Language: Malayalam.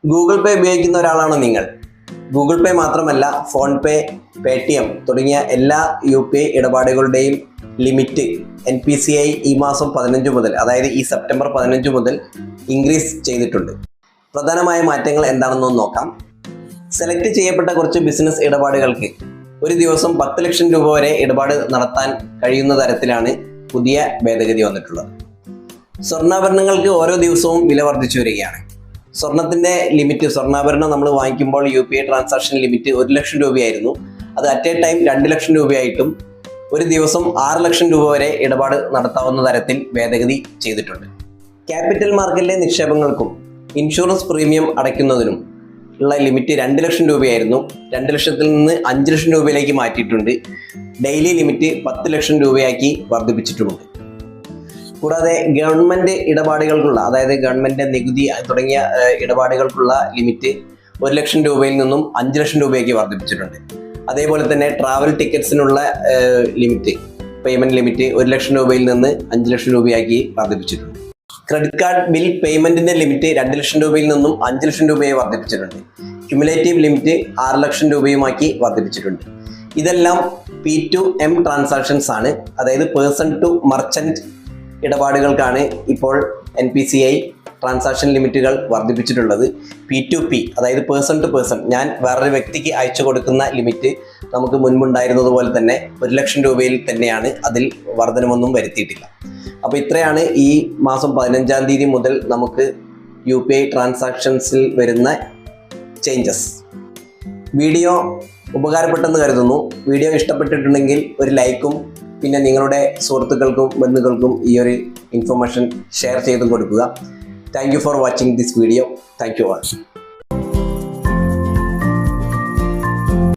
ഗൂഗിൾ പേ ഉപയോഗിക്കുന്ന ഒരാളാണോ നിങ്ങൾ? ഗൂഗിൾ പേ മാത്രമല്ല, ഫോൺ പേ, പേടിഎം തുടങ്ങിയ എല്ലാ UPI ഇടപാടുകളുടെയും ലിമിറ്റ് NPCI ഈ മാസം 15 മുതൽ, അതായത് ഈ സെപ്റ്റംബർ 15 മുതൽ ഇൻക്രീസ് ചെയ്തിട്ടുണ്ട്. പ്രധാനമായ മാറ്റങ്ങൾ എന്താണെന്ന് നോക്കാം. സെലക്ട് ചെയ്യപ്പെട്ട കുറച്ച് ബിസിനസ് ഇടപാടുകൾക്ക് ഒരു ദിവസം 10 ലക്ഷം രൂപ വരെ ഇടപാട് നടത്താൻ കഴിയുന്ന തരത്തിലാണ് പുതിയ ഭേദഗതി വന്നിട്ടുള്ളത്. സ്വർണ്ണാഭരണങ്ങൾക്ക് ഓരോ ദിവസവും വില വർദ്ധിച്ചു വരികയാണ്. സ്വർണത്തിന്റെ ലിമിറ്റ്, സ്വർണ്ണാഭരണം നമ്മൾ വാങ്ങിക്കുമ്പോൾ UPI ട്രാൻസാക്ഷൻ ലിമിറ്റ് 1 ലക്ഷം രൂപയായിരുന്നു. അത് അറ്റ് എ ടൈം 2 ലക്ഷം രൂപയായിട്ടും ഒരു ദിവസം 6 ലക്ഷം രൂപ വരെ ഇടപാട് നടത്താവുന്ന തരത്തിൽ ഭേദഗതി ചെയ്തിട്ടുണ്ട്. ക്യാപിറ്റൽ മാർക്കറ്റിലെ നിക്ഷേപങ്ങൾക്കും ഇൻഷുറൻസ് പ്രീമിയം അടയ്ക്കുന്നതിനും ഉള്ള ലിമിറ്റ് 2 ലക്ഷം രൂപയായിരുന്നു. 2 ലക്ഷത്തിൽ നിന്ന് 5 ലക്ഷം രൂപയിലേക്ക് മാറ്റിയിട്ടുണ്ട്. ഡെയിലി ലിമിറ്റ് 10 ലക്ഷം രൂപയാക്കി വർദ്ധിപ്പിച്ചിട്ടുമുണ്ട്. കൂടാതെ ഗവൺമെന്റ് ഇടപാടുകൾക്കുള്ള, അതായത് ഗവൺമെന്റ് നികുതി തുടങ്ങിയ ഇടപാടുകൾക്കുള്ള ലിമിറ്റ് 1 ലക്ഷം രൂപയിൽ നിന്നും 5 ലക്ഷം രൂപയ്ക്ക് വർദ്ധിപ്പിച്ചിട്ടുണ്ട്. അതേപോലെ തന്നെ ട്രാവൽ ടിക്കറ്റ്സിനുള്ള ലിമിറ്റ്, പേയ്മെന്റ് ലിമിറ്റ് 1 ലക്ഷം രൂപയിൽ നിന്ന് 5 ലക്ഷം രൂപയാക്കി വർദ്ധിപ്പിച്ചിട്ടുണ്ട്. ക്രെഡിറ്റ് കാർഡ് ബിൽ പേയ്മെന്റിന്റെ ലിമിറ്റ് 2 ലക്ഷം രൂപയിൽ നിന്നും 5 ലക്ഷം രൂപയെ വർദ്ധിപ്പിച്ചിട്ടുണ്ട്. ക്യുമുലേറ്റീവ് ലിമിറ്റ് 6 ലക്ഷം രൂപയുമാക്കി വർദ്ധിപ്പിച്ചിട്ടുണ്ട്. ഇതെല്ലാം P2M ട്രാൻസാക്ഷൻസ് ആണ്, അതായത് പേഴ്സൺ ടു മർച്ചന്റ് ഇടപാടുകൾക്കാണ് ഇപ്പോൾ NPCI ട്രാൻസാക്ഷൻ ലിമിറ്റുകൾ വർദ്ധിപ്പിച്ചിട്ടുള്ളത്. P2P, അതായത് പേഴ്സൺ ടു പേഴ്സൺ, ഞാൻ വേറൊരു വ്യക്തിക്ക് അയച്ചു കൊടുക്കുന്ന ലിമിറ്റ് നമുക്ക് മുൻപുണ്ടായിരുന്നത് പോലെ തന്നെ 1 ലക്ഷം രൂപയിൽ തന്നെയാണ്. അതിൽ വർധനമൊന്നും വരുത്തിയിട്ടില്ല. അപ്പോൾ ഇത്രയാണ് ഈ മാസം 15-ാം തീയതി മുതൽ നമുക്ക് UPI ട്രാൻസാക്ഷൻസിൽ വരുന്ന ചേഞ്ചസ്. വീഡിയോ ഉപകാരപ്പെട്ടെന്ന് കരുതുന്നു. വീഡിയോ ഇഷ്ടപ്പെട്ടിട്ടുണ്ടെങ്കിൽ ഒരു ലൈക്കും പിന്നെ നിങ്ങളുടെ സുഹൃത്തുക്കൾക്കും ബന്ധുക്കൾക്കും ഈ ഒരു ഇൻഫർമേഷൻ ഷെയർ ചെയ്ത് കൊടുക്കുക. Thank you for watching this video. Thank you all.